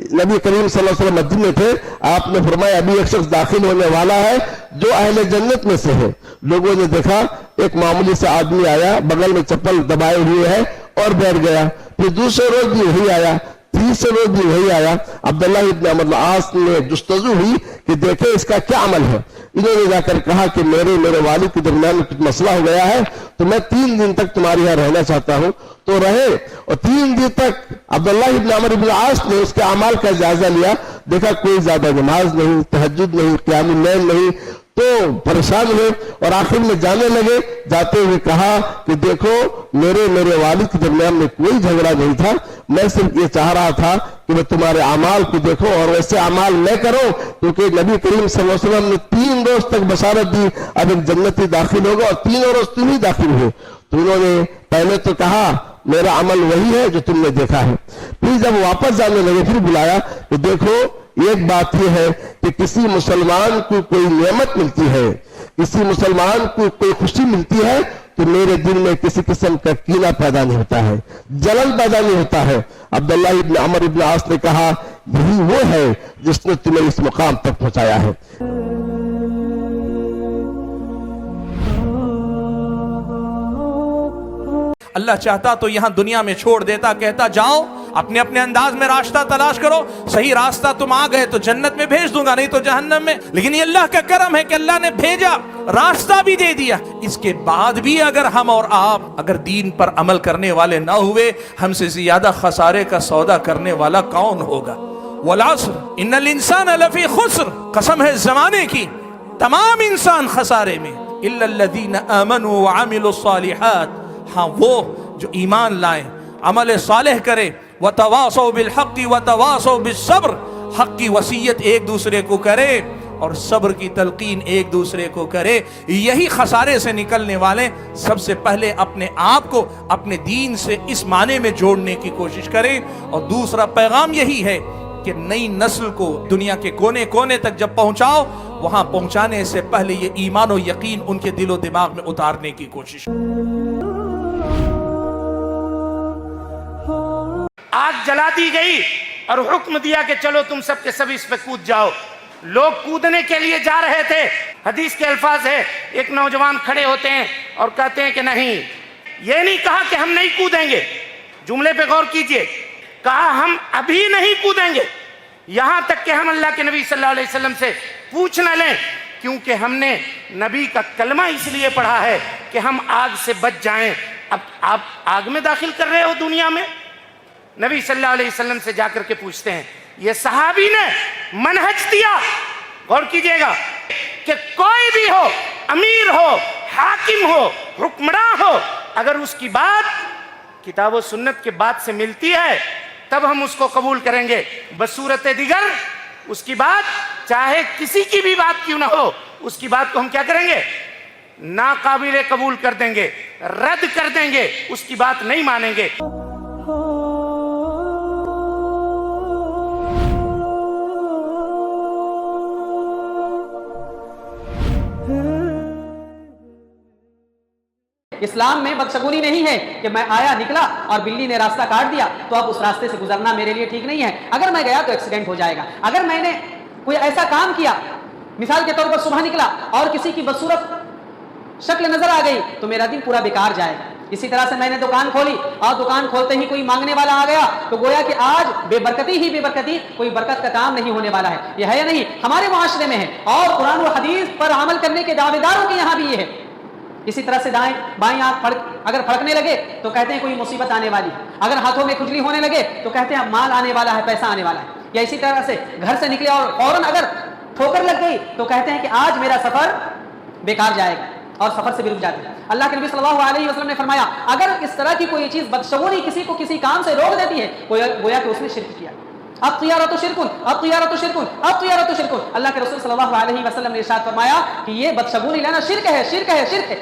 नबी करीम सल्लल्लाहु अलैहि वसल्लम मस्जिद में थे, आपने फरमाया अभी एक शख्स दाखिल होने वाला है जो अहले जन्नत में से है। लोगों ने देखा एक मामूली सा आदमी आया, बगल में चप्पल दबाए हुए है और बैठ गया। फिर दूसरे रोज भी वही आया, तीसरे रोज भी वही आया। अब्दुल्लाह इब्न अमर इब्न आस ने जुस्तजू हुई कि देखे इसका क्या अमल है। इन्होंने जाकर कहा कि मेरे वालिद के दरमियान में कुछ मसला हो गया है, तो मैं 3 दिन तक तुम्हारे यहाँ रहना चाहता हूँ। तो रहे, और 3 दिन तक अब्दुल्लाह इब्न अमर इब्न आस ने उसके अमाल का जायजा लिया। देखा कोई ज्यादा नमाज नहीं, तहज्जुद नहीं, क़ियामुल लैल नहीं, तो परेशान हुए और आखिर में जाने लगे। जाते हुए कहा कि देखो मेरे वालिद के दरमियान में कोई झगड़ा नहीं था, मैं सिर्फ ये चाह रहा था कि मैं तुम्हारे अमाल को देखो और वैसे अमाल मैं करूं, क्योंकि नबी करीम सल्लल्लाहु अलैहि वसल्लम ने 3 रोज तक बशारत दी अब एक जन्नती दाखिल होगा, और 3 रोज तुम ही दाखिल हुए। तो उन्होंने पहले तो कहा मेरा अमल वही है जो तुमने देखा है। फिर जब वापस जाने लगे फिर बुलाया कि देखो एक बात यह है कि किसी मुसलमान को कोई नेमत मिलती है, किसी मुसलमान को कोई खुशी मिलती है, तो मेरे दिल में किसी किस्म का कीना पैदा नहीं होता है, जलन पैदा नहीं होता है। अब्दुल्लाह इब्न अमर इब्न आस ने कहा यही वो है जिसने तुम्हें इस मुकाम तक पहुंचाया है। अल्लाह चाहता तो यहां दुनिया में छोड़ देता, कहता जाओ अपने अपने अंदाज में रास्ता तलाश करो, सही रास्ता तुम आ गए तो जन्नत में भेज दूंगा, नहीं तो जहन्नम में। लेकिन ये अल्लाह का करम है कि अल्लाह ने भेजा, रास्ता भी दे दिया। इसके बाद भी अगर हम और आप अगर दीन पर अमल करने वाले ना हुए, हमसे ज्यादा खसारे का सौदा करने वाला कौन होगा। वल अस्र इन्नल इंसान लफी खुस्र, कसम है जमाने की तमाम इंसान खसारे में, इल्लल्लज़ीना आमनू व अमिलुस सालिहात, हाँ वो जो ईमान लाए, अमल सालेह करे, व तवासौ बिल हक़्क़ि व तवासौ बिस सब्र, हक़ की वसीयत एक दूसरे को करे और सब्र की तलकीन एक दूसरे को करे। यही खसारे से निकलने वाले सबसे पहले अपने आप को अपने दीन से इस माने में जोड़ने की कोशिश करें। और दूसरा पैगाम यही है कि नई नस्ल को दुनिया के कोने कोने तक जब पहुंचाओ, वहां पहुंचाने से पहले ये ईमान और यकीन उनके दिलो दिमाग में उतारने की कोशिश। आग जला दी गई और हुक्म दिया कि चलो तुम सब के सब इस पे कूद जाओ। लोग कूदने के लिए जा रहे थे। हदीस के अल्फाज है, एक नौजवान खड़े होते हैं और कहते हैं कि नहीं, ये नहीं कहा कि हम नहीं कूदेंगे, जुमले पे गौर कीजिए, कहा हम अभी नहीं कूदेंगे, यहां तक कि हम अल्लाह के नबी सल्लल्लाहु अलैहि वसल्लम से पूछ न लें, क्योंकि हमने नबी का कलमा इसलिए पढ़ा है कि हम आग से बच जाएं। अब आप आग में दाखिल कर रहे हो दुनिया में। नबी सल्लल्लाहु अलैहि वसल्लम से जाकर के पूछते हैं, ये सहाबी ने मनहज दिया, गौर कीजिएगा, कि कोई भी हो, अमीर हो, हाकिम हो, हुक्मरान हो, अगर उसकी बात किताब व सुन्नत के बात से मिलती है तब हम उसको कबूल करेंगे। बसूरत दिगर उसकी बात चाहे किसी की भी बात क्यों ना हो, उसकी बात को हम क्या करेंगे, नाकाबिले कबूल कर देंगे, रद्द कर देंगे, उसकी बात नहीं मानेंगे। इस्लाम में बदशगुनी नहीं है कि मैं आया निकला और बिल्ली ने रास्ता काट दिया तो अब उस रास्ते से गुजरना मेरे लिए ठीक नहीं है। अगर मैं गया तो एक्सीडेंट हो जाएगा। अगर मैंने कोई ऐसा काम किया, मिसाल के तौर पर सुबह निकला और किसी की बदसूरत शक्ल नजर आ गई तो मेरा दिन पूरा बेकार जाएगा। इसी तरह से मैंने दुकान खोली और दुकान खोलते ही कोई मांगने वाला आ गया तो गोया कि आज बेबरकती ही बेबरकती, कोई बरकत का काम नहीं होने वाला है। यह है या नहीं, हमारे मुआशरे में है और कुरान और हदीस पर अमल करने के दावेदारों के यहाँ भी ये है। इसी तरह से दाएं बाएं आंख अगर फड़कने लगे तो कहते हैं कोई मुसीबत आने वाली है। अगर हाथों में खुजली होने लगे तो कहते हैं माल आने वाला है, पैसा आने वाला है। या इसी तरह से घर से निकले और फौरन अगर ठोकर लग गई तो कहते हैं कि आज मेरा सफर बेकार जाएगा और सफर से भी रुक जाते हैं। अल्लाह के नबी सल्लल्लाहु अलैहि वसल्लम ने फरमाया, अगर इस तरह की कोई चीज बदशगुनी किसी को किसी काम से रोक देती है, गोया कि उसने शिर्क किया। अब तियारतु शिरकुन, अब तियारतु शिरकुन, अब तियारतु शिरकुन। अल्लाह के रसूल सल्लल्लाहु अलैहि वसल्लम ने इरशाद फरमाया कि ये बदशगुनी लेना शिर्क है, शिर्क है, शिर्क है।